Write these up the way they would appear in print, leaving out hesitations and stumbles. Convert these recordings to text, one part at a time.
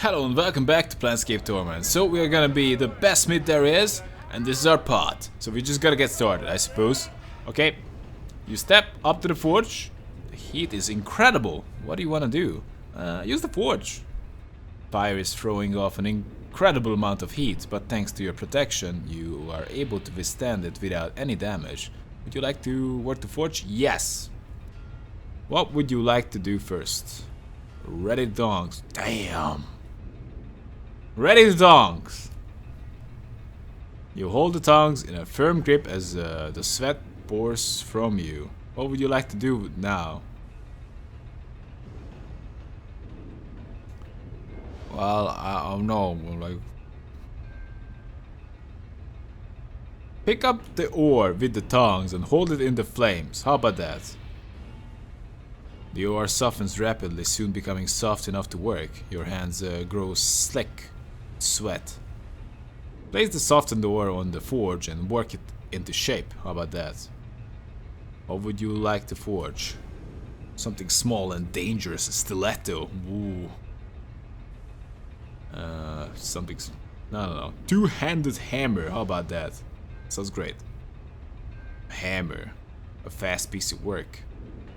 Hello and welcome back to Planescape Torment. So we are gonna be the best smith there is, and this is our pot. So we just gotta get started, I suppose. Okay, you step up to the forge. The heat is incredible. What do you wanna do? Use the forge. Fire is throwing off an incredible amount of heat, but thanks to your protection, you are able to withstand it without any damage. Would you like to work the forge? Yes. What would you like to do first? Ready dongs. Damn. Ready the tongs. You hold the tongs in a firm grip as the sweat pours from you. What would you like to do now? Well, I don't know. Like, pick up the ore with the tongs and hold it in the flames. How about that? The ore softens rapidly, soon becoming soft enough to work. Your hands grow slick. Sweat. Place the softened ore on the forge and work it into shape. How about that? What would you like to forge? Something small and dangerous. A stiletto. Ooh. Something. No. Two-handed hammer. How about that? Sounds great. A hammer. A fast piece of work.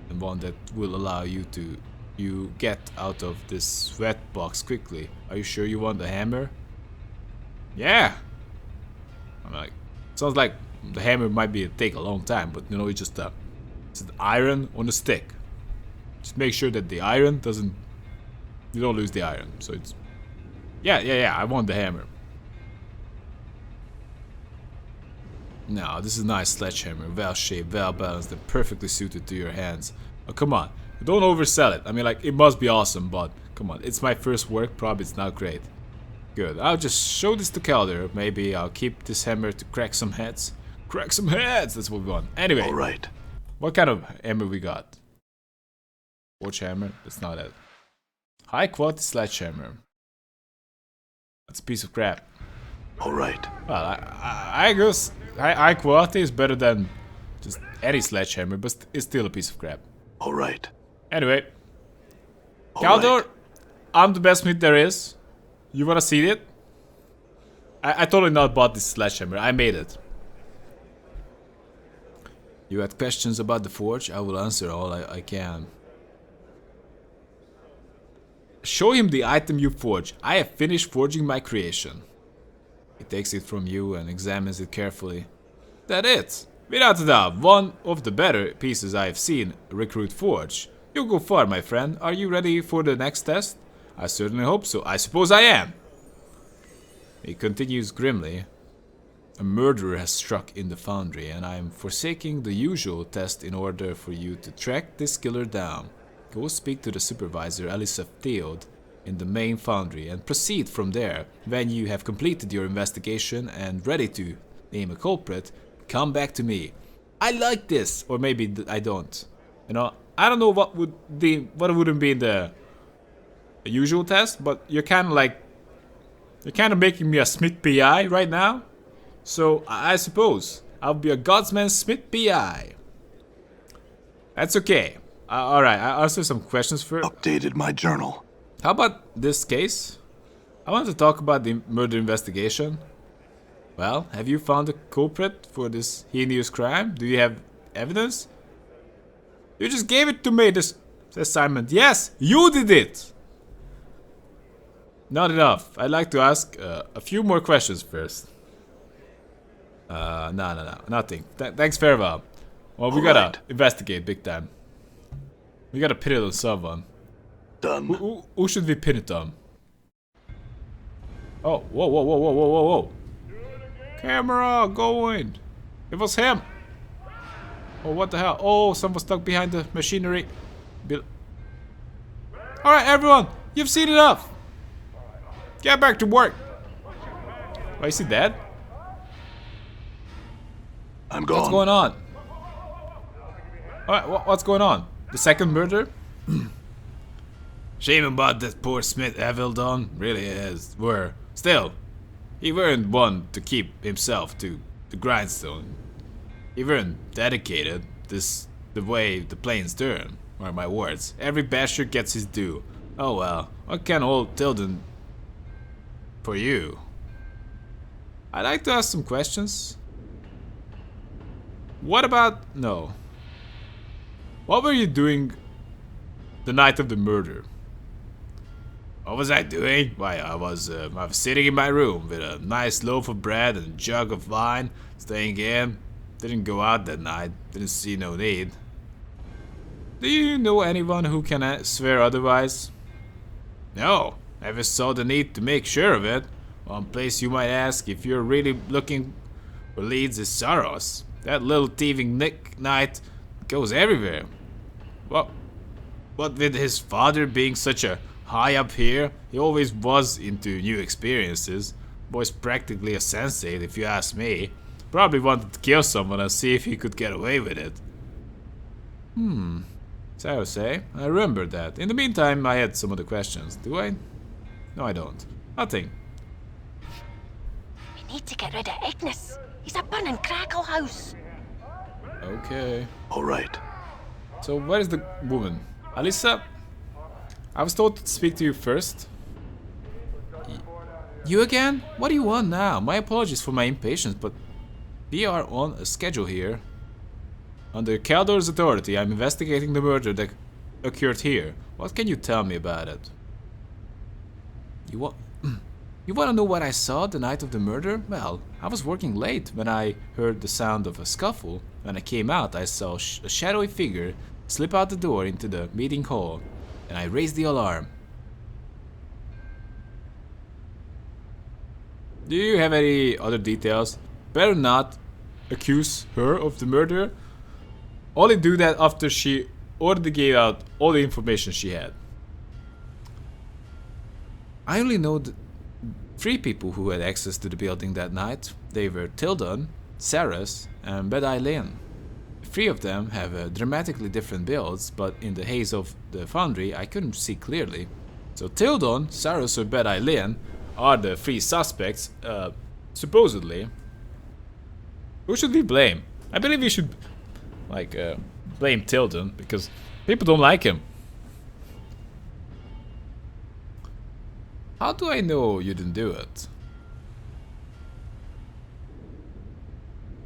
And one that will allow you to get out of this sweat box quickly. Are you sure you want the hammer? Yeah. I'm like, sounds like the hammer might take a long time, but you know, it's just it's an iron on a stick. Just make sure that the iron doesn't, you don't lose the iron. So it's, yeah. I want the hammer. No, this is a nice sledgehammer, well shaped, well balanced, and perfectly suited to your hands. Oh, come on. Don't oversell it. I mean, like, it must be awesome, but come on. It's my first work. Probably it's not great. Good. I'll just show this to Baldur. Maybe I'll keep this hammer to crack some heads. Crack some heads! That's what we want. Anyway. Alright. What kind of hammer we got? Forge hammer? That's not it. High quality sledgehammer. That's a piece of crap. Alright. Well, I guess high quality is better than just any sledgehammer, but it's still a piece of crap. Alright. Anyway, Baldur, I'm the best smith there is. You wanna see it? I totally not bought this sledgehammer. I made it. You had questions about the forge? I will answer all I can. Show him the item you forged. I have finished forging my creation. He takes it from you and examines it carefully. That it? Without a doubt, one of the better pieces I have seen recruit forge. You go far, my friend. Are you ready for the next test? I certainly hope so. I suppose I am. He continues grimly. A murderer has struck in the foundry, and I am forsaking the usual test in order for you to track this killer down. Go speak to the supervisor, Elisa Theod, in the main foundry, and proceed from there. When you have completed your investigation and ready to name a culprit, come back to me. I like this, or maybe I don't. You know, I don't know what wouldn't be in the usual test, but you're kind of making me a Smith PI right now. So I suppose I'll be a Godsman Smith PI. That's okay. All right, I'll answer some questions first. Updated my journal. How about this case? I want to talk about the murder investigation. Well, have you found a culprit for this heinous crime? Do you have evidence? You just gave it to me, this assignment. Yes, you did it! Not enough. I'd like to ask a few more questions first. No. Nothing. Thanks, farewell. Well, we gotta investigate big time. We gotta pin it on someone. Done. Who should we pin it on? Oh, whoa. Camera going. It was him. Oh, what the hell? Oh, someone stuck behind the machinery. Alright, everyone. You've seen enough. Get back to work. Why is he dead? I'm gone. What's going on? Alright, what's going on? The second murder? Shame about that poor Smith Avildon. Really is. Still, he weren't one to keep himself to the grindstone. He weren't dedicated the way the planes turn. Mark my words. Every bastard gets his due. Oh well, what can old Tilden for you. I'd like to ask some questions. What about... no. What were you doing the night of the murder? What was I doing? Why, I was sitting in my room with a nice loaf of bread and a jug of wine, staying in. Didn't go out that night, didn't see no need. Do you know anyone who can swear otherwise? No, never saw the need to make sure of it. One place you might ask if you're really looking for leads is Saros. That little thieving knight goes everywhere. What with his father being such a high up here, he always was into new experiences. Boy's practically a sensei if you ask me. Probably wanted to kill someone and see if he could get away with it. Saros, eh? I remember that. In the meantime, I had some other questions. Do I? No, I don't. Nothing. We need to get rid of Ignis. He's a burning crackle house. Okay. All right. So where is the woman? Alyssa? I was told to speak to you first. You again? What do you want now? My apologies for my impatience, but we are on a schedule here. Under Kaldor's authority, I'm investigating the murder that occurred here. What can you tell me about it? You want to know what I saw the night of the murder? Well, I was working late when I heard the sound of a scuffle. When I came out, I saw a shadowy figure slip out the door into the meeting hall, and I raised the alarm. Do you have any other details? Better not accuse her of the murder. Only do that after she already gave out all the information she had. I only know 3 people who had access to the building that night. They were Tildon, Saras, and Bedailen. 3 of them have dramatically different builds, but in the haze of the foundry I couldn't see clearly. So Tildon, Saras, or Bedailen are the 3 suspects, supposedly. Who should we blame? I believe we should blame Tildon, because people don't like him. How do I know you didn't do it?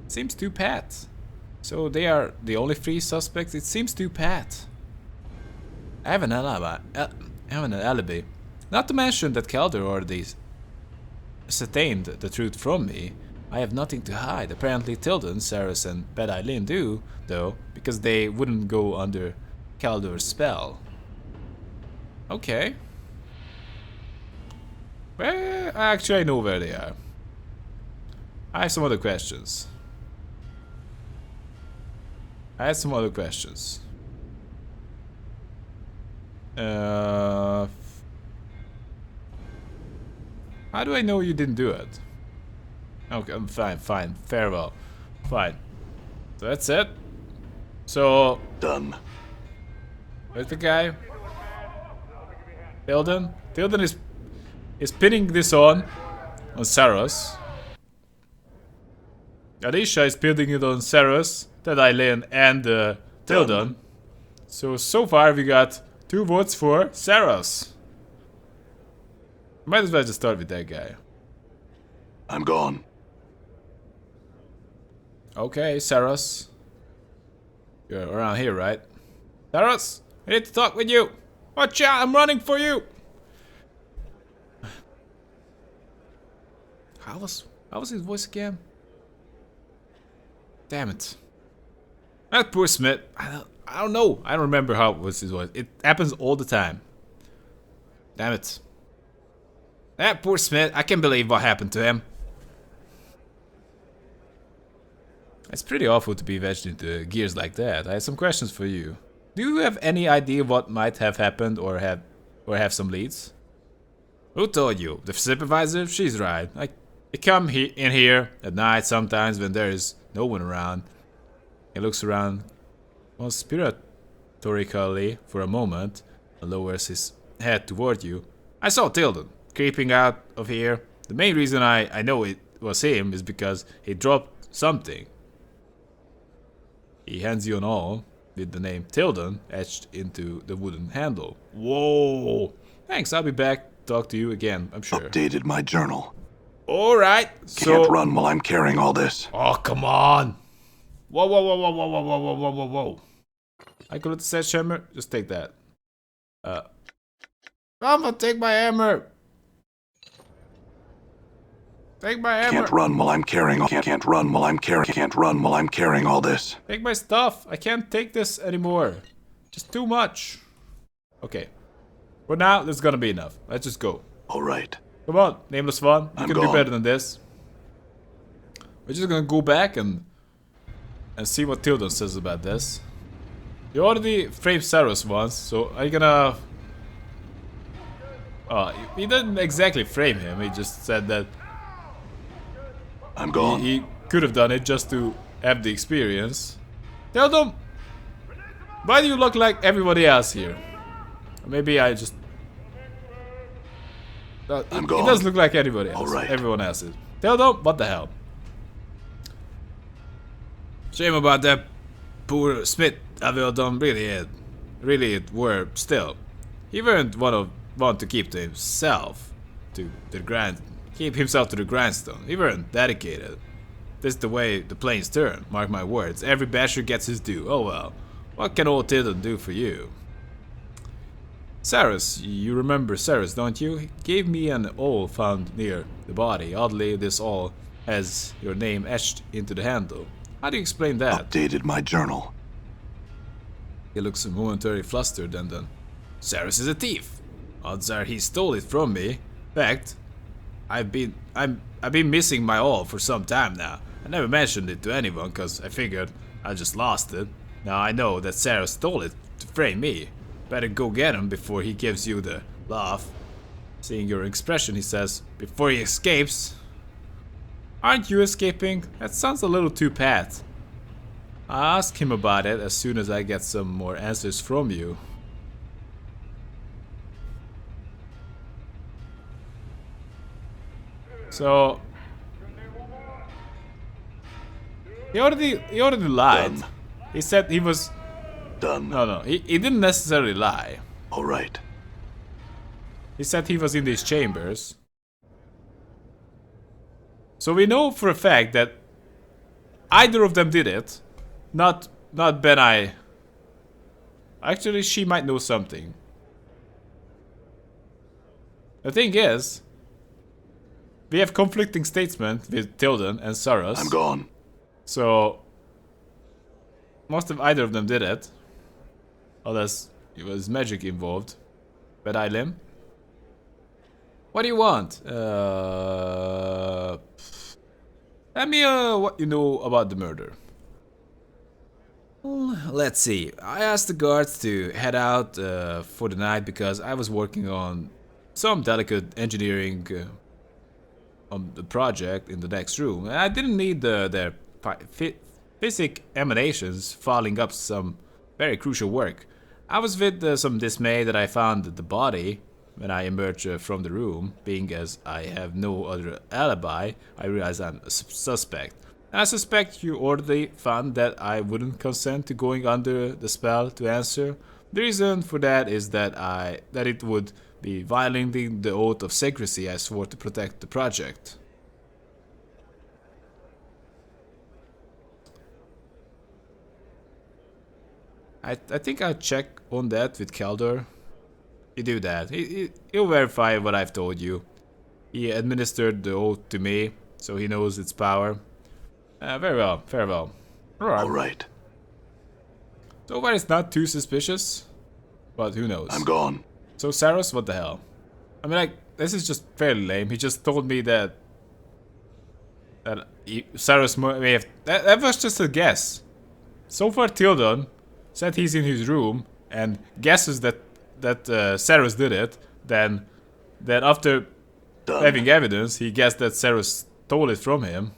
Seems too pat. So they are the only 3 suspects? It seems too pat. I have an alibi. Not to mention that Baldur already ascertained the truth from me. I have nothing to hide. Apparently Tildon, Saras, and Bedailen do, though, because they wouldn't go under Baldur's spell. Okay. Well, actually I know where they are. I have some other questions. How do I know you didn't do it? Okay, I'm fine, farewell. Fine. So that's it. So... Done. where's the guy? Tildon? Tildon is pinning this on Saros. Alicia is pinning it on Saros, Bedailen, and Tildon. So far we got 2 votes for Saros. Might as well just start with that guy. I'm gone. Okay, Saros. You're around here, right? Saros, I need to talk with you. Watch out, I'm running for you. How was his voice again? Damn it. That poor Smith. I don't know. I don't remember how it was his voice. It happens all the time. Damn it. That poor Smith. I can't believe what happened to him. It's pretty awful to be wedged into gears like that. I have some questions for you. Do you have any idea what might have happened or have some leads? Who told you? The supervisor? She's right. I come in here at night sometimes when there is no one around. He looks around conspiratorially for a moment and lowers his head toward you. I saw Tildon creeping out of here. The main reason I know it was him is because he dropped something. He hands you an awl with the name Tildon etched into the wooden handle. Whoa! Thanks, I'll be back talk to you again, I'm sure. Updated my journal. Alright, so... Can't run while I'm carrying all this. Oh, come on! Whoa, whoa, whoa, whoa, whoa, whoa, whoa, whoa, whoa, whoa, whoa. I could have said hammer. Just take that. Mama, take my hammer! Take my hammer! Can't run while I'm carrying all. Can't run while I'm carrying. Can't run while I'm carrying all this. Take my stuff! I can't take this anymore. Just too much. Okay. For now, this is gonna be enough. Let's just go. Alright. Come on, Nameless One. You I'm can do gone. better than this. We're just gonna go back and see what Tilden says about this. You already framed Saros once, so are you gonna... Oh, he didn't exactly frame him, he just said that I'm gone. he could have done it just to have the experience. Tell them, why do you look like everybody else here? Maybe I just... I'm It gone. does look like everybody else. Alright. Everyone else is. Tell them, what the hell? Shame about that poor Smith. I will done really it were still. He weren't want to keep to himself to the keep himself to the grindstone. He weren't dedicated. This is the way the planes turn, mark my words. Every basher gets his due. Oh well. What can old Tilden do for you? Saros, you remember Saros, don't you? He gave me an awl found near the body. Oddly, this awl has your name etched into the handle. How do you explain that? Updated my journal. He looks momentarily flustered and then... Saros is a thief! Odds are he stole it from me. In fact, I've been missing my awl for some time now. I never mentioned it to anyone cause I figured I just lost it. Now I know that Saros stole it to frame me. Better go get him before he gives you the laugh. Seeing your expression, he says, before he escapes. Aren't you escaping? That sounds a little too pat. I'll ask him about it as soon as I get some more answers from you. So he already lied. Done. He said he was... Done. No, he didn't necessarily lie. Alright. He said he was in these chambers. So we know for a fact that either of them did it. Not Benai. Actually, she might know something. The thing is, we have conflicting statements with Tilden and Saros. I'm gone. So most of either of them did it. Unless it was magic involved. But I limb. What do you want? Tell me what you know about the murder. Well, let's see. I asked the guards to head out for the night because I was working on some delicate engineering on the project in the next room. And I didn't need their physic emanations following up some very crucial work. I was with some dismay that I found the body when I emerged from the room. Being as I have no other alibi, I realize I'm a suspect. And I suspect you already found that I wouldn't consent to going under the spell to answer. The reason for that is that it would be violating the oath of secrecy I swore to protect the project. I think I'll check on that with Baldur. You do that. He'll verify what I've told you. He administered the oath to me, so he knows its power. Very well, very well. Alright. So far it's not too suspicious, but who knows. I'm gone. So Saros, what the hell? I mean, like, this is just fairly lame. He just told me that Saros may have... That was just a guess. So far Tilden said he's in his room and guesses that Saros did it. Then after Done. having evidence, he guessed that Saros stole it from him.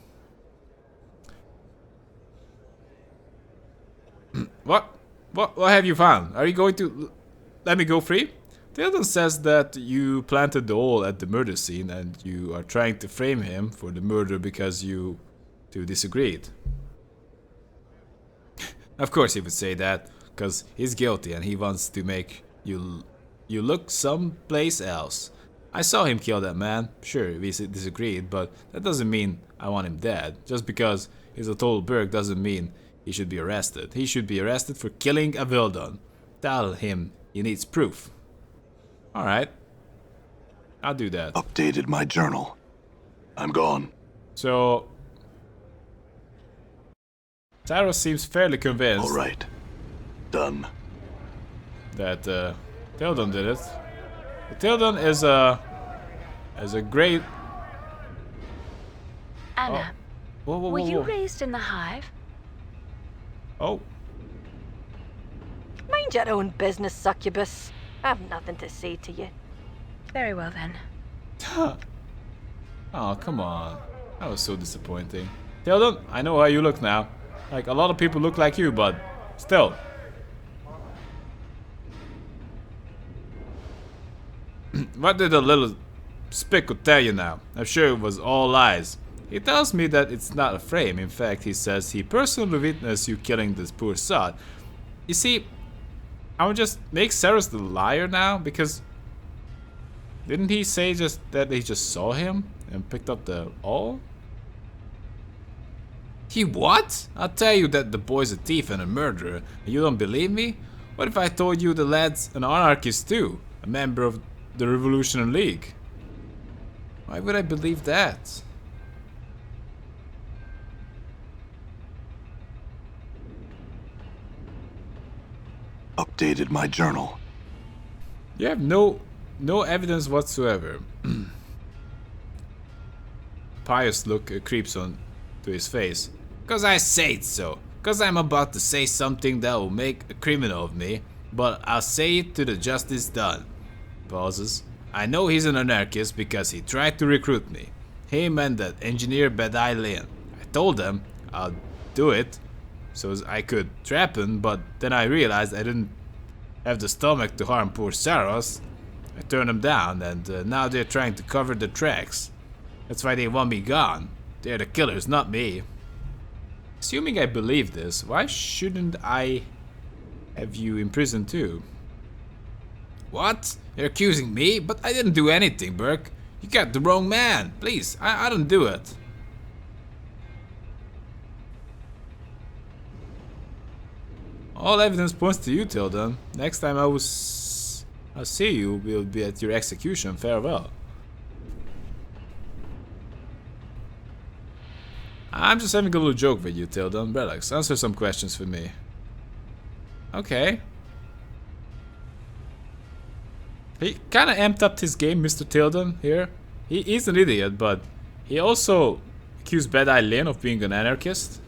What have you found? Are you going to let me go free? Tilden says that you planted the hole at the murder scene and you are trying to frame him for the murder because you two disagreed. Of course he would say that, because he's guilty and he wants to make you look someplace else. I saw him kill that man. Sure, we disagreed, but that doesn't mean I want him dead. Just because he's a total berg doesn't mean he should be arrested. He should be arrested for killing a Vildon. Tell him he needs proof. Alright. I'll do that. Updated my journal. I'm gone. So... Tyros seems fairly convinced. Alright. Done. That Tildon did it. Tildon is a great... Anna, Whoa, whoa, were whoa, you whoa. raised in the hive? Oh. Mind your own business, succubus. I've nothing to say to you. Very well then. Oh, come on. That was so disappointing. Tildon, I know how you look now. Like, a lot of people look like you, but still. What did the little spickle tell you now? I'm sure it was all lies. He tells me that it's not a frame. In fact, he says he personally witnessed you killing this poor sod. You see, I would just make Saros the liar now, because... Didn't he say just that he just saw him and picked up the all? He what? I'll tell you that the boy's a thief and a murderer, and you don't believe me? What if I told you the lad's an anarchist too? A member of the Revolutionary League? Why would I believe that? Updated my journal. You have no evidence whatsoever. Pious look creeps on to his face. Cause I say it so. Cause I'm about to say something that will make a criminal of me, but I'll say it to the justice done. Pauses. I know he's an anarchist because he tried to recruit me. Him and that engineer Badai Lin. I told them I'll do it so I could trap him, but then I realized I didn't have the stomach to harm poor Saros. I turned him down, and now they're trying to cover the tracks. That's why they want me gone. They're the killers, not me. Assuming I believe this, why shouldn't I have you in prison too? What? You're accusing me? But I didn't do anything, Burke. You got the wrong man. Please, I didn't do it. All evidence points to you, Tildon. Next time I'll see you, will be at your execution. Farewell. I'm just having a little joke with you, Tildon. Relax, answer some questions for me. Okay. He kinda amped up his game, Mr. Tildon, here. He's an idiot, but he also accused Bad Eye Lin of being an anarchist.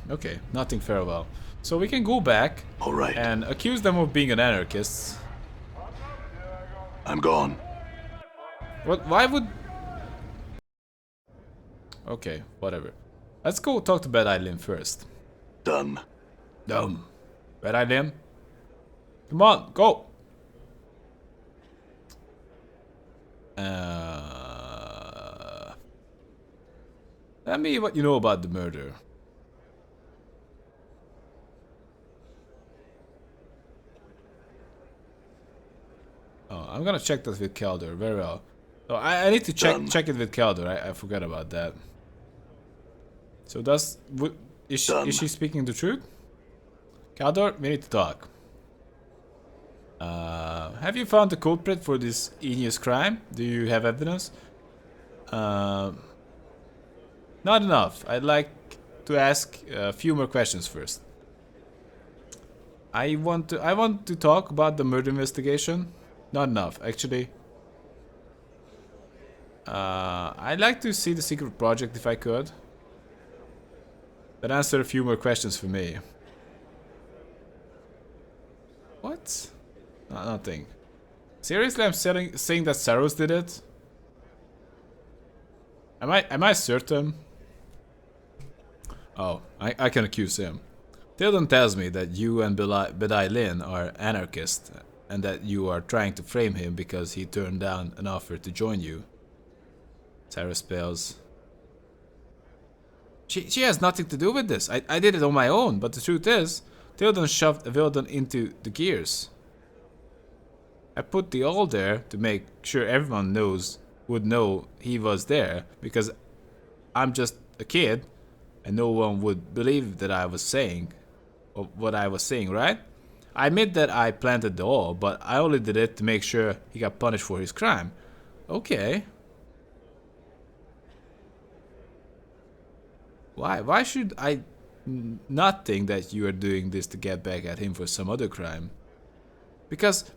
Okay, nothing farewell. So we can go back Alright. and accuse them of being an anarchist. I'm gone. What? Why would... Okay, whatever. Let's go talk to Bad Eye Lin first. Done. Dumb. Bad Eye Lin? Come on, go! Tell me what you know about the murder. Oh, I'm gonna check that with Baldur. Very well. So I need to check it with Baldur. I forgot about that. So is she speaking the truth? Baldur, we need to talk. Have you found the culprit for this heinous crime? Do you have evidence? Not enough. I'd like to ask a few more questions first. I want to talk about the murder investigation. Not enough, actually. I'd like to see the secret project if I could. That answer a few more questions for me. What? Nothing. Seriously, I'm saying that Saros did it? Am I certain? Oh, I can accuse him. Tildon tells me that you and Bedai Lin are anarchists, and that you are trying to frame him because he turned down an offer to join you. Sarah spells. She has nothing to do with this. I did it on my own, but the truth is, Theoden shoved Vildan into the gears. I put the all there to make sure everyone would know he was there, because I'm just a kid and no one would believe that I was saying what I was saying, right? I admit that I planted the all, but I only did it to make sure he got punished for his crime. Okay. Why should I not think that you are doing this to get back at him for some other crime? Because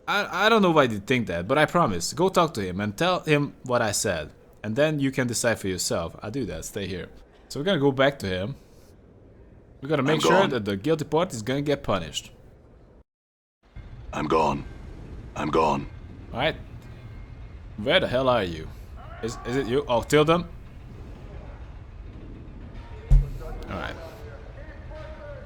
I don't know why you think that, but I promise. Go talk to him and tell him what I said. And then you can decide for yourself. I'll do that. Stay here. So we're gonna go back to him. We gotta make sure that the guilty party is gonna get punished. I'm gone. I'm gone. Alright. Where the hell are you? Is it you? Oh, Tilden? Alright.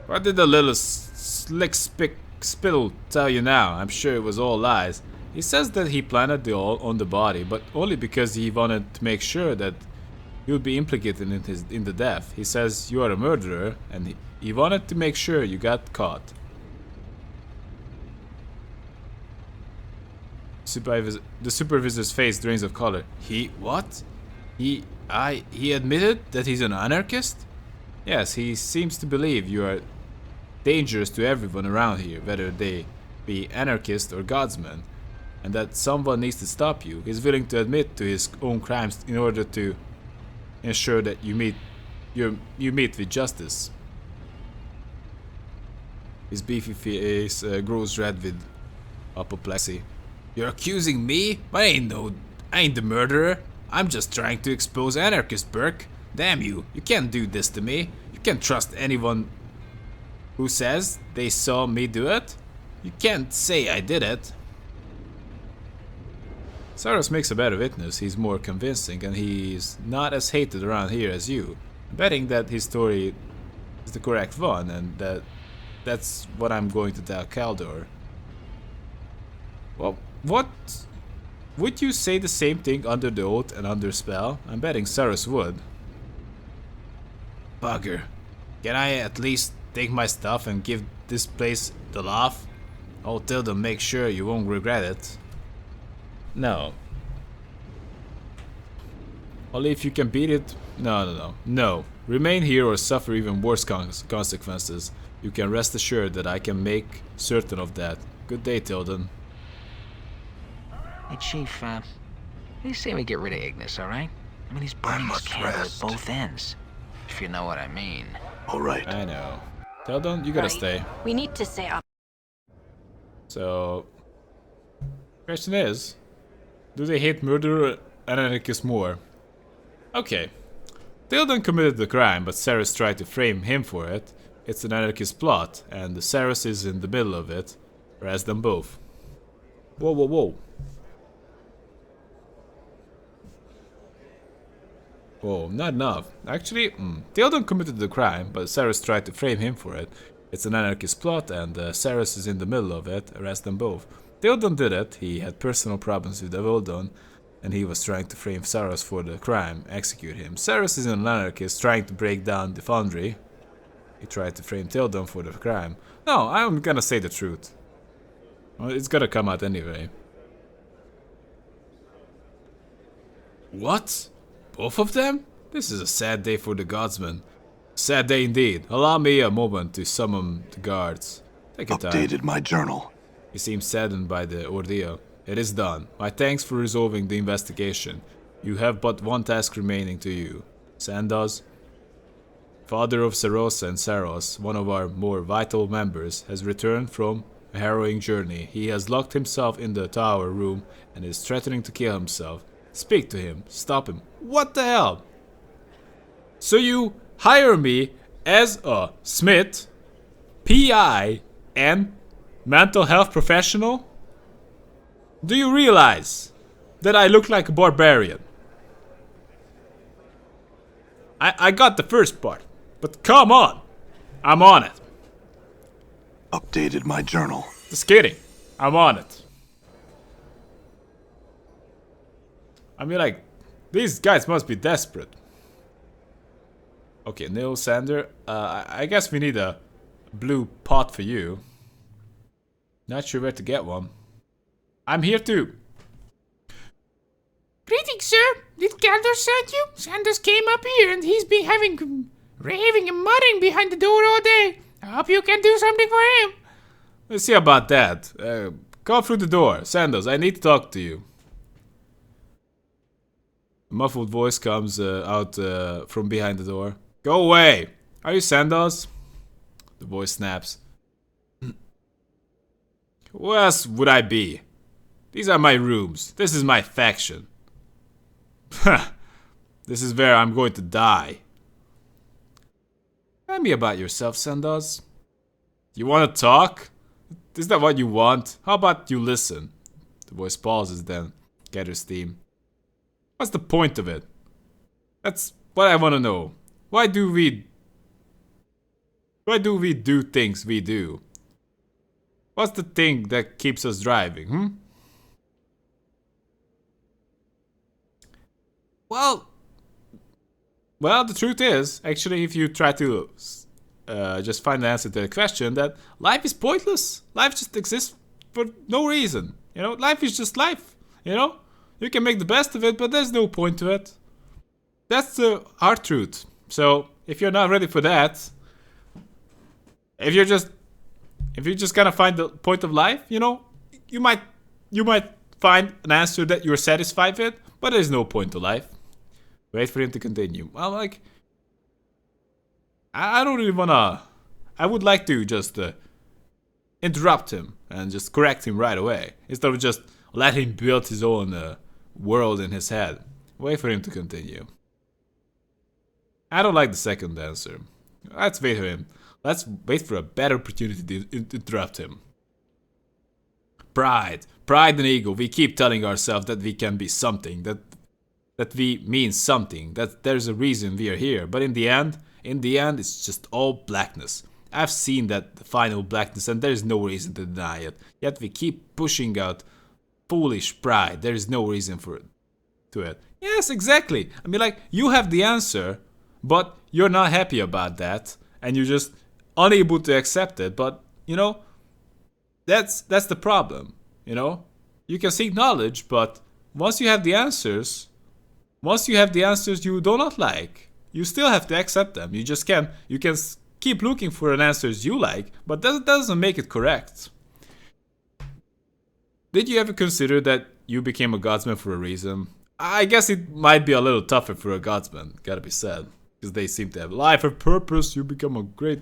What did the little slick spittle tell you now? I'm sure it was all lies. He says that he planted the all on the body, but only because he wanted to make sure that you would be implicated in the death. He says you are a murderer, and he wanted to make sure you got caught. The supervisor's face drains of color. What? He admitted that he's an anarchist? Yes, he seems to believe you are dangerous to everyone around here, whether they be anarchists or godsmen, and that someone needs to stop you. He's willing to admit to his own crimes in order to ensure that you meet with justice. His beefy face grows red with apoplexy. You're accusing me? I ain't the murderer. I'm just trying to expose anarchists, Burke. Damn you can't do this to me. You can't trust anyone who says they saw me do it. You can't say I did it. Saros makes a better witness. He's more convincing, and he's not as hated around here as you. I'm betting that his story is the correct one, and that's what I'm going to tell Baldur. Well, what? Would you say the same thing under the oath and under spell? I'm betting Saros would. Bugger. Can I at least take my stuff and give this place the laugh? I'll tell them, make sure you won't regret it. No. Only if you can beat it. No. Remain here or suffer even worse consequences. You can rest assured that I can make certain of that. Good day, Tilden. Hey, Chief, please say we get rid of Ignis, alright? I mean, he's burning his candle at both ends. If you know what I mean. Alright. I know. Tilden, you gotta stay. We need to set up. So, question is, do they hate murderer and anarchist more? Okay. Tilden committed the crime, but Saros tried to frame him for it. It's an anarchist plot, and Saros is in the middle of it. Arrest them both. Whoa. Whoa, not enough. Actually, Tilden committed the crime, but Saros tried to frame him for it. It's an anarchist plot, and Saros is in the middle of it. Arrest them both. Tilden did it. He had personal problems with Vildan, and he was trying to frame Saros for the crime. Execute him. Saros is an anarchist trying to break down the foundry. He tried to frame Tilden for the crime. No, I'm gonna say the truth. Well, it's gonna come out anyway. What? Both of them? This is a sad day for the godsmen. Sad day indeed. Allow me a moment to summon the guards. Take your time. Updated my journal. He seems saddened by the ordeal. It is done. My thanks for resolving the investigation. You have but one task remaining to you. Sandoz, father of Saros and Saros, one of our more vital members, has returned from a harrowing journey. He has locked himself in the tower room and is threatening to kill himself. Speak to him. Stop him. What the hell? So you hire me as a smith, PI, and mental health professional? Do you realize that I look like a barbarian? I got the first part, but come on. I'm on it. Updated my journal. Just kidding. I'm on it. I mean, like, these guys must be desperate. Okay, Neil Sander. I guess we need a blue pot for you. Not sure where to get one. I'm here too. Greetings, sir. Did Baldur send you? Sanders came up here and he's been raving and muttering behind the door all day. I hope you can do something for him. Let's see about that. Come through the door. Sanders, I need to talk to you. A muffled voice comes out from behind the door. Go away! Are you Sanders? The voice snaps. Who else would I be? These are my rooms. This is my faction. This is where I'm going to die. Tell me about yourself, Sanders. You want to talk? Is that what you want? How about you listen? The voice pauses, then gathers steam. What's the point of it? That's what I want to know. Why do we do things we do? What's the thing that keeps us driving, Well, the truth is, actually, if you try to just find the answer to the question, that life is pointless. Life just exists for no reason. You know, life is just life. You know, you can make the best of it, but there's no point to it. That's the hard truth. So if you're not ready for that, if you're just gonna find the point of life, you know, you might find an answer that you're satisfied with, but there's no point to life. Wait for him to continue. Well, like, I don't really wanna. I would like to just interrupt him and just correct him right away, instead of just let him build his own world in his head. Wait for him to continue. I don't like the second answer. Let's wait for him. Let's wait for a better opportunity to interrupt him. Pride and ego. We keep telling ourselves that we can be something, that we mean something, that there's a reason we are here. But in the end, it's just all blackness. I've seen that final blackness, and there's no reason to deny it. Yet we keep pushing out foolish pride. There is no reason to it. Yes, exactly. I mean, like, you have the answer, but you're not happy about that, and you're just unable to accept it. But you know, that's the problem. You know, you can seek knowledge, but once you have the answers you do not like, you still have to accept them. You just can keep looking for an answers you like, but that doesn't make it correct. Did you ever consider that you became a guardsman for a reason? I guess it might be a little tougher for a guardsman, gotta be said, because they seem to have life or purpose. You become a great...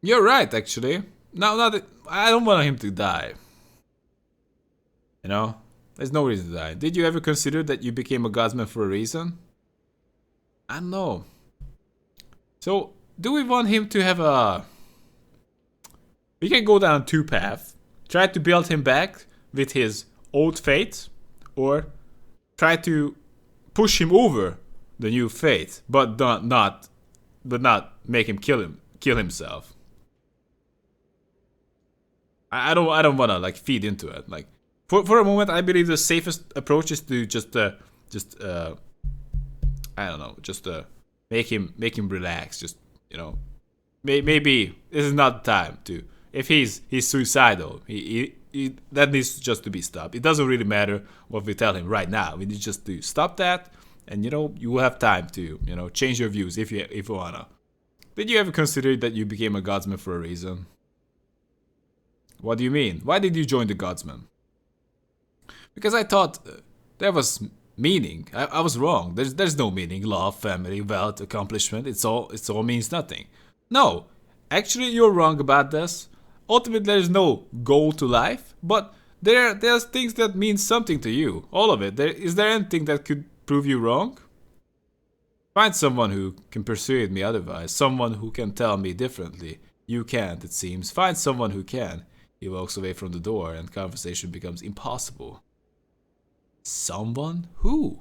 You're right, actually. I don't want him to die. You know, there's no reason to die. Did you ever consider that you became a guardsman for a reason? I don't know. So, do we want him to have a... We can go down two paths. Try to build him back with his old fate, or try to push him over the new fate, but not make him kill himself. I don't want to like feed into it. Like, for a moment, I believe the safest approach is to just I don't know, just make him relax. Just, you know, maybe this is not the time to. If he's suicidal, he that needs just to be stopped. It doesn't really matter what we tell him right now. We need just to stop that, and you know, you will have time to, you know, change your views if you wanna. Did you ever consider that you became a guardsman for a reason? What do you mean? Why did you join the guardsmen? Because I thought there was meaning. I was wrong. There's no meaning. Love, family, wealth, accomplishment. It all means nothing. No, actually you're wrong about this. Ultimately, there's no goal to life, but there's things that mean something to you. All of it. Is there anything that could prove you wrong? Find someone who can persuade me otherwise. Someone who can tell me differently. You can't, it seems. Find someone who can. He walks away from the door and conversation becomes impossible. Someone? Who?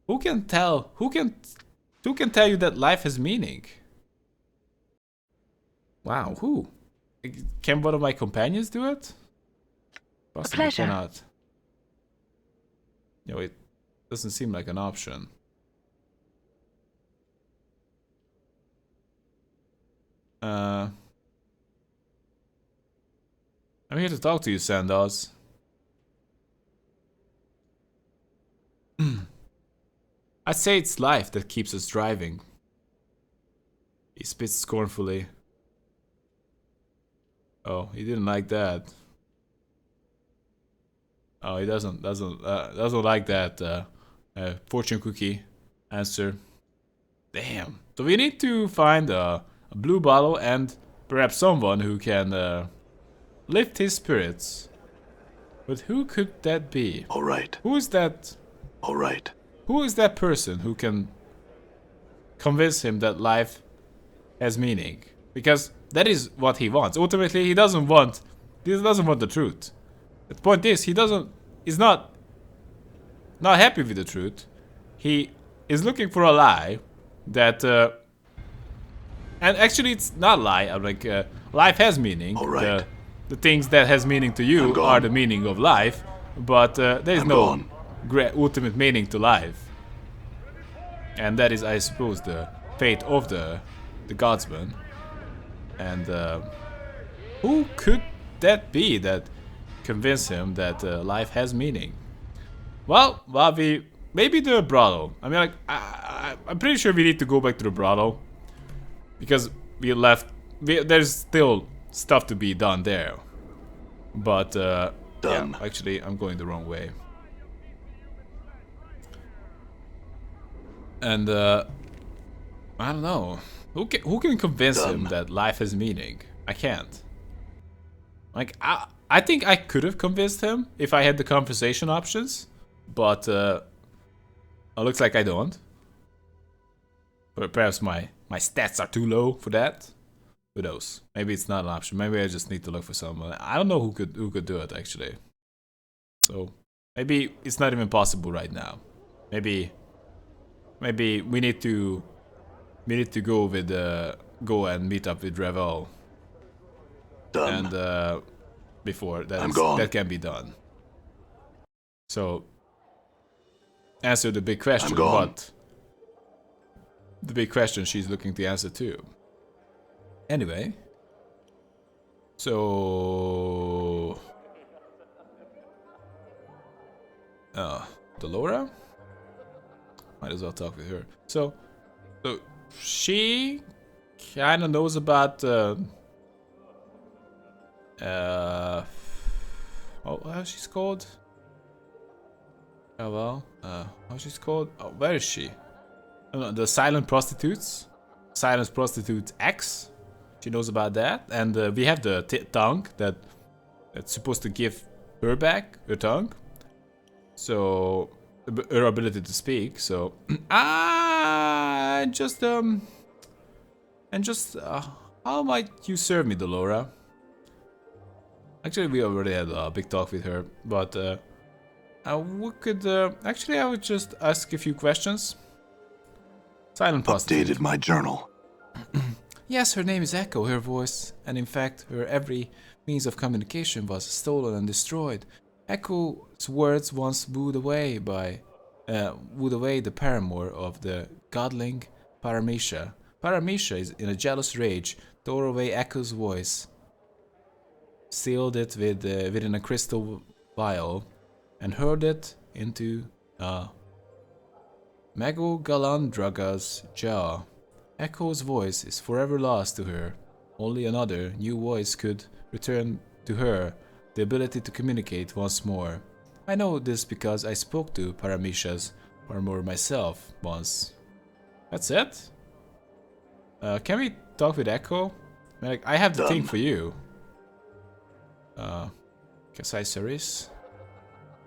Who can tell you that life has meaning? Wow, who? Can one of my companions do it? Possibly pleasure. cannot. No, it doesn't seem like an option. I'm here to talk to you, Sandoz. I'd say it's life that keeps us driving. He spits scornfully. Oh, he didn't like that. Oh, he doesn't like that fortune cookie answer. Damn. So we need to find a blue bottle and perhaps someone who can lift his spirits. But who could that be? All right. Who is that? All right. Who is that person who can convince him that life has meaning? Because that is what he wants. Ultimately, he doesn't want the truth. The point is, he's not happy with the truth. He is looking for a lie that, and actually it's not a lie. I'm like, life has meaning. All right. The things that has meaning to you are the meaning of life, but there is no ultimate meaning to life. And that is, I suppose, the fate of the Godsman. And who could that be that convince him that life has meaning? Well, maybe the brothel. I mean, like, I'm pretty sure we need to go back to the brothel because there's still stuff to be done there. But yeah, actually, I'm going the wrong way. And I don't know. Who can convince him that life has meaning? I can't. Like, I think I could have convinced him if I had the conversation options, but it looks like I don't. But perhaps my stats are too low for that. Who knows? Maybe it's not an option. Maybe I just need to look for someone. I don't know who could do it actually. So maybe it's not even possible right now. Maybe we need to go and meet up with Revel. Done. And before that can be done. So answer the big question. What? The big question she's looking to answer too. Anyway. So Delora? Might as well talk with her. So she kind of knows about how's she's called? Oh well, how's she's called? Oh, where is she? Oh, no, the silent prostitutes, silent prostitute X. She knows about that, and we have the tongue that's supposed to give her back her tongue. So her ability to speak. So how might you serve me, Delora? Actually, we already had a big talk with her, but we could actually I would just ask a few questions. Silent prostitute. Updated my journal. Yes, her name is Echo, her voice, and in fact, her every means of communication was stolen and destroyed. Echo's words once wooed away the paramour of the godling Paramisha. Paramisha is in a jealous rage, tore away Echo's voice, sealed it within a crystal vial, and hurled it into Megogalandraga's jaw. Echo's voice is forever lost to her. Only another new voice could return to her the ability to communicate once more. I know this because I spoke to Paramisha's paramour myself once. That's it? Can we talk with Echo? Like, I have the thing for you. Kasai Saris?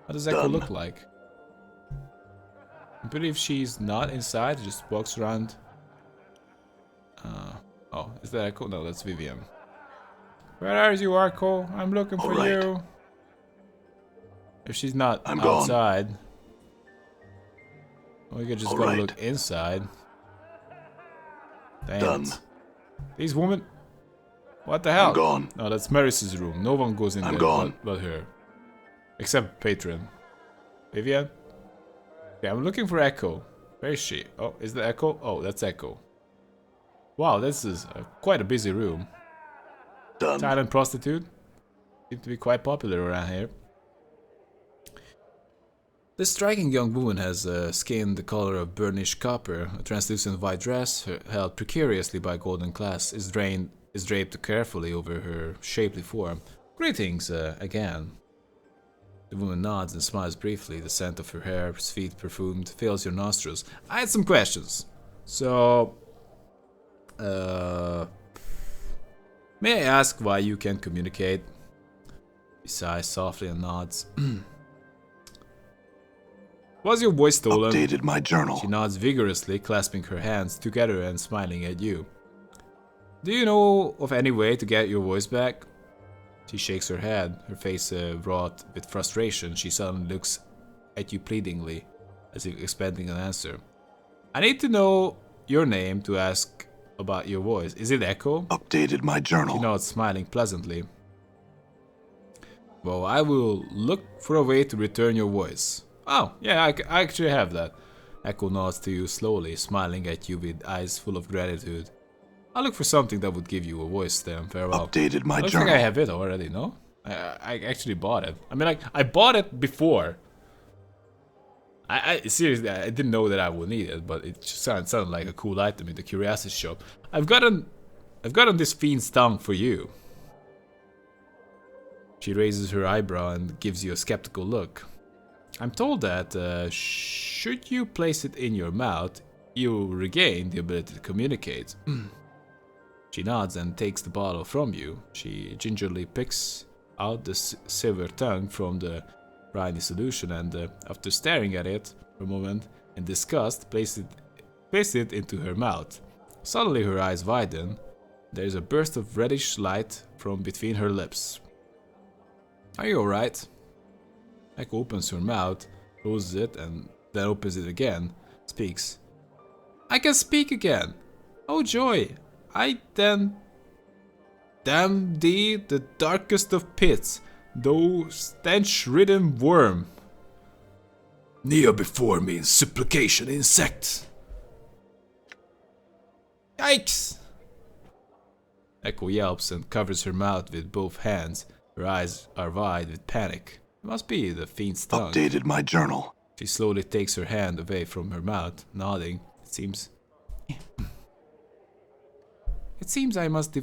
What does Echo look like? I believe she's not inside, just walks around. Oh, is that Echo? No, that's Vivian. Where are you, Echo? I'm looking for you. If she's not outside, we could just go look inside. Damn it. These women. What the hell? I'm gone. No, that's Maris's room. No one goes in there but her. Except Patron. Vivian? Okay, I'm looking for Echo. Where is she? Oh, is that Echo? Oh, that's Echo. Wow, this is quite a busy room. Done. Silent prostitute. Seem to be quite popular around here. This striking young woman has skin the color of burnished copper. A translucent white dress, held precariously by golden clasp, is draped carefully over her shapely form. Greetings, again. The woman nods and smiles briefly. The scent of her hair, sweet perfumed, fills your nostrils. I had some questions. So, may I ask why you can communicate? He sighs softly and nods. Was your voice stolen? Updated my journal. She nods vigorously, clasping her hands together and smiling at you. Do you know of any way to get your voice back? She shakes her head, her face wrought with frustration. She suddenly looks at you pleadingly, as if expecting an answer. I need to know your name to ask about your voice. Is it Echo? Updated my journal. She nods, smiling pleasantly. Well, I will look for a way to return your voice. Oh, yeah, I actually have that. Echo nods to you slowly, smiling at you with eyes full of gratitude. I'll look for something that would give you a voice then. Farewell. Updated my Looks journal. like I have it already, no? I actually bought it. I mean, like, I bought it before. I seriously, I didn't know that I would need it, but it just sounded like a cool item in the curiosity shop. I've gotten this fiend's tongue for you. She raises her eyebrow and gives you a skeptical look. I'm told that should you place it in your mouth, you regain the ability to communicate. She nods and takes the bottle from you. She gingerly picks out the silver tongue from the briny solution and, after staring at it for a moment in disgust, places it into her mouth. Suddenly her eyes widen. There is a burst of reddish light from between her lips. Are you alright? Echo opens her mouth, closes it, and then opens it again. Speaks. I can speak again. Oh joy! I then damn thee, the darkest of pits, thou stench-ridden worm. Kneel before me in supplication, insect. Yikes! Echo yelps and covers her mouth with both hands. Her eyes are wide with panic. It must be the fiend's tongue. Updated my journal. She slowly takes her hand away from her mouth, nodding. It seems I must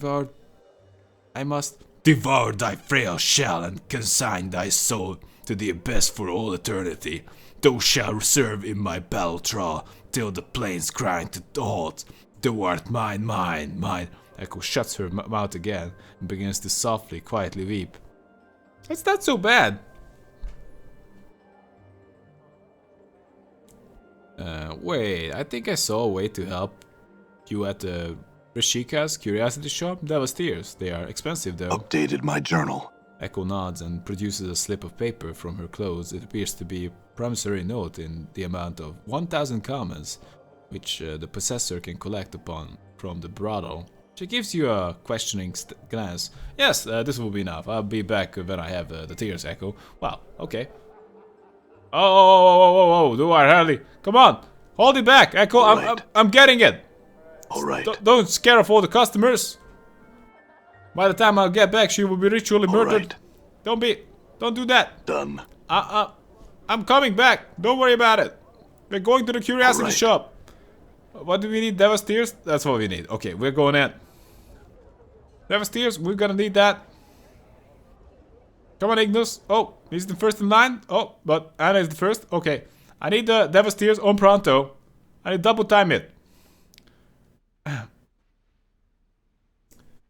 devour thy frail shell and consign thy soul to the abyss for all eternity. Thou shalt serve in my battle trough till the plains grind to halt. Thou art mine, mine, mine. Echo shuts her mouth again and begins to softly, quietly weep. It's not so bad. Wait, I think I saw a way to help you at the Rishika's curiosity shop. That was tears. They are expensive though. Updated my journal. Echo nods and produces a slip of paper from her clothes. It appears to be a promissory note in the amount of 1,000 commons, which the possessor can collect upon from the brothel. She gives you a questioning glance. Yes, this will be enough. I'll be back when I have the tears, Echo. Wow, okay. Oh, do I hardly? Come on, hold it back, Echo. Right. I'm getting it. Alright. Don't scare off all the customers. By the time I'll get back, she will be ritually murdered. Alright. Don't do that. Done. I'm coming back. Don't worry about it. We're going to the curiosity Alright. shop. What do we need? Devil's Tears? That's what we need. Okay, we're going in. Devil's Tears, we're gonna need that. Come on, Ignus. Oh, he's the first in line. Oh, but Anna is the first. Okay. I need the Devil's Tears on pronto. I need double time it.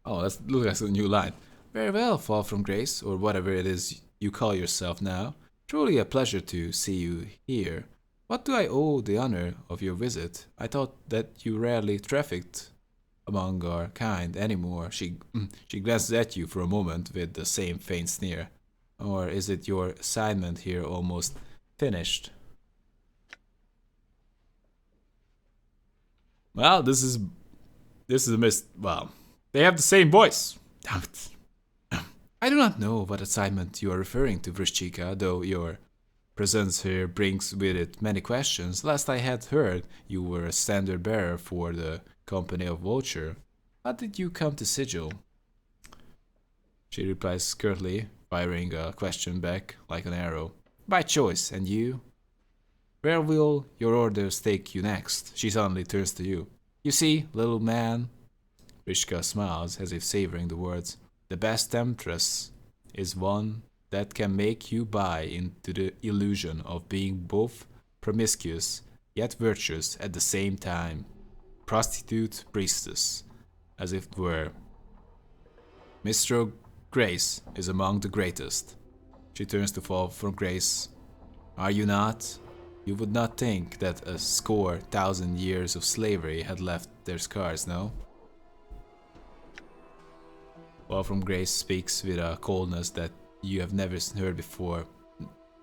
Oh, that looks like a new line. Very well, Fall from Grace, or whatever it is you call yourself now. Truly a pleasure to see you here. What do I owe the honor of your visit? I thought that you rarely trafficked among our kind anymore. She glances at you for a moment with the same faint sneer. Or is it your assignment here almost finished? Well, this is a miss. Well, they have the same voice. Damn it. I do not know what assignment you are referring to, Vrishchika, though your presence here brings with it many questions. Last I had heard, you were a standard bearer for the company of Vulture. How did you come to Sigil? She replies curtly, firing a question back like an arrow. By choice, and you? Where will your orders take you next? She suddenly turns to you. You see, little man. Rishka smiles as if savoring the words. The best temptress is one that can make you buy into the illusion of being both promiscuous yet virtuous at the same time. Prostitute priestess, as if it were. Mr. Grace is among the greatest. She turns to fall from grace. Are you not? You would not think that a 1,000 years of slavery had left their scars, no? Fall from Grace speaks with a coldness that you have never heard before.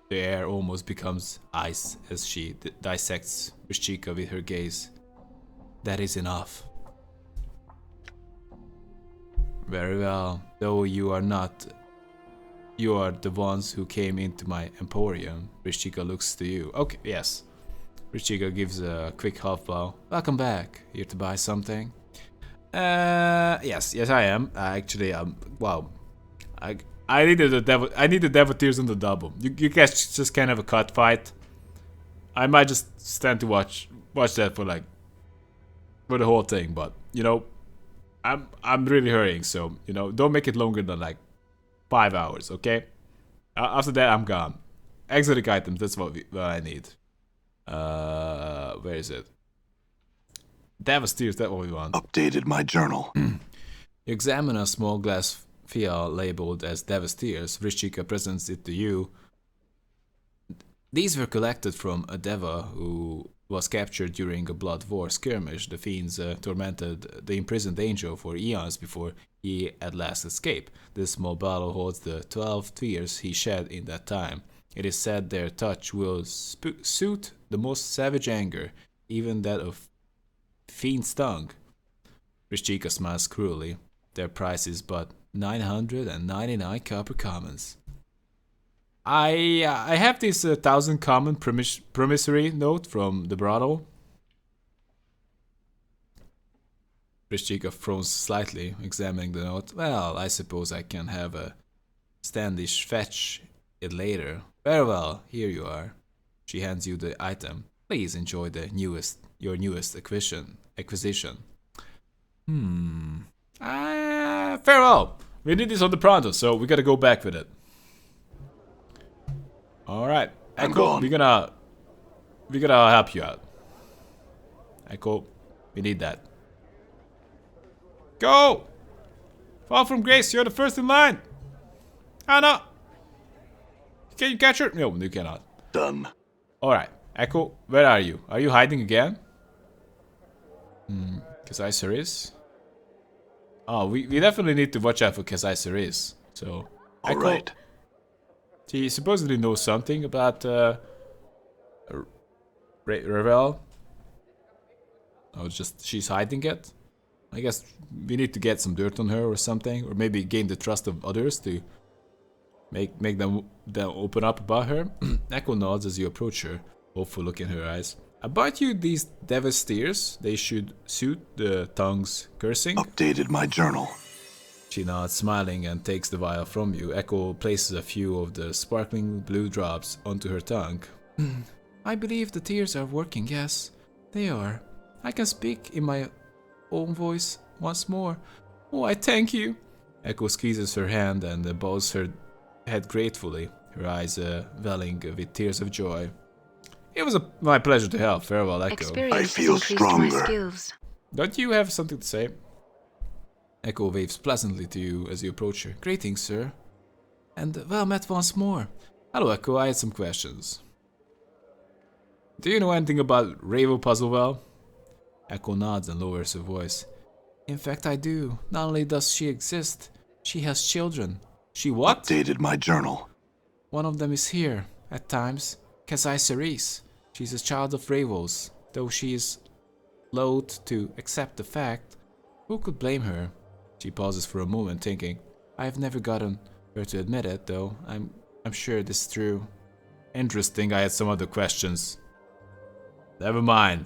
The air almost becomes ice as she dissects Rishika with her gaze. That is enough. Very well, though you are not. You are the ones who came into my emporium. Rishika looks to you. Okay, yes. Rishika gives a quick half bow. Welcome back. Here to buy something? Yes, I am. Actually, wow. I needed the devil. I need the Devoteers on the double. You guys just can't have a cut fight. I might just stand to watch that for the whole thing. But you know, I'm really hurrying. So you know, don't make it longer than like 5 hours. Okay. After that, I'm gone. Exotic items. That's what I need. Where is it? Devasteers, that's what we want. Updated my journal. You examine a small glass phial labeled as Devasteers. Rishika presents it to you. These were collected from a Deva who was captured during a blood war skirmish. The fiends tormented the imprisoned angel for eons before he at last escaped. This small bottle holds the 12 tears he shed in that time. It is said their touch will soothe the most savage anger, even that of fiend's tongue. Rishika smiles cruelly. Their price is but 999 copper commons. I have this 1,000 common promissory note from the brothel. Rishika frowns slightly, examining the note. Well, I suppose I can have a Standish fetch it later. Very well, here you are. She hands you the item. Please enjoy your newest acquisition. Farewell. We did this on the pronto, so we gotta go back with it. All right, Echo, we're gonna help you out. Echo, we need that. Go! Fall from grace, you're the first in line. Anna, can you catch her? No, you cannot. Done. All right, Echo, where are you? Are you hiding again? Kasai Ceres? Oh, we definitely need to watch out for Kasai Ceres. So, All right. She supposedly knows something about Ravel. Oh, just she's hiding it. I guess we need to get some dirt on her or something, or maybe gain the trust of others to make them open up about her. Echo nods as you approach her, hopeful look in her eyes. I bought you these Devasteers. They should suit the tongue's cursing. Updated my journal. She nods, smiling, and takes the vial from you. Echo places a few of the sparkling blue drops onto her tongue. I believe the tears are working, yes. They are. I can speak in my own voice once more. Oh, I thank you. Echo squeezes her hand and bows her head gratefully, her eyes welling with tears of joy. It was my pleasure to help. Farewell, Echo. Experience I feel has increased my stronger. skills. Don't you have something to say? Echo waves pleasantly to you as you approach her. Greetings, sir. And well met once more. Hello, Echo. I had some questions. Do you know anything about Ravo Puzzlewell? Echo nods and lowers her voice. In fact, I do. Not only does she exist, she has children. She what? Updated my journal. One of them is here, at times. Kasai Ceres. She's a child of Ravo's, though she is loath to accept the fact. Who could blame her? She pauses for a moment, thinking. I have never gotten her to admit it, though. I'm sure this is true. Interesting, I had some other questions. Never mind.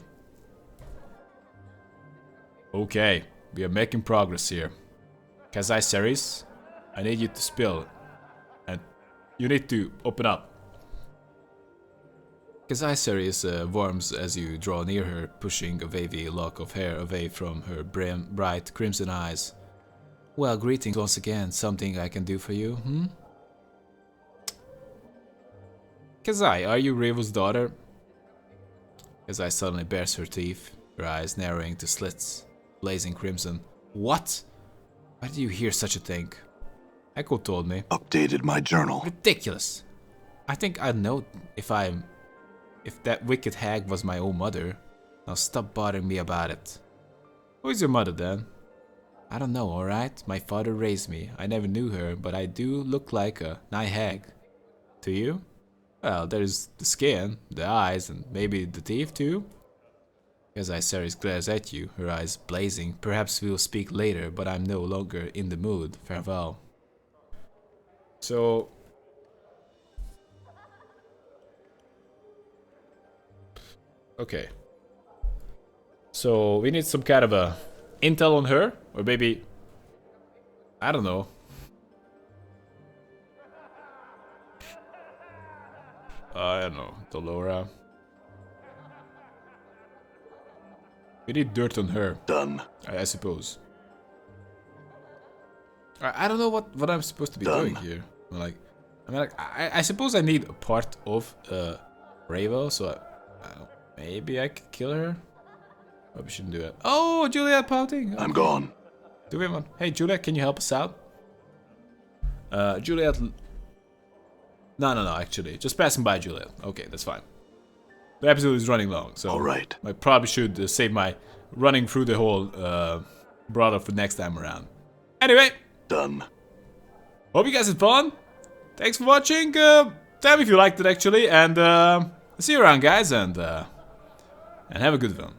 Okay, we are making progress here. Kazai Series, I need you to spill. And you need to open up. Kazai Series warms as you draw near her, pushing a wavy lock of hair away from her bright crimson eyes. Well, greetings once again. Something I can do for you, hmm? Kazai, are you Revo's daughter? Kazai suddenly bares her teeth, her eyes narrowing to slits, blazing crimson. What? Why did you hear such a thing? Echo told me. Updated my journal. Ridiculous. I think I'd know if that wicked hag was my own mother. Now stop bothering me about it. Who is your mother then? I don't know, alright? My father raised me. I never knew her, but I do look like a night hag. To you? Well, there's the skin, the eyes, and maybe the teeth too. Kazai Series glares at you, her eyes blazing. Perhaps we'll speak later, but I'm no longer in the mood. Farewell. So... okay. So we need some kind of a intel on her, or maybe... I don't know. I don't know, Dolora. We need dirt on her. Done. I suppose. I don't know what I'm supposed to be doing here. I suppose I need a part of Revo, so maybe I could kill her. Probably shouldn't do it. Oh, Juliet pouting. I'm gone. Do we have one? Hey, Juliet, can you help us out? Juliet. No, actually. Just passing by Juliet. Okay, that's fine. The episode is running long, so Alright. I probably should save my running through the whole brother for next time around. Anyway, Done. hope you guys had fun. Thanks for watching. Tell me if you liked it, actually. And see you around, guys. And have a good one.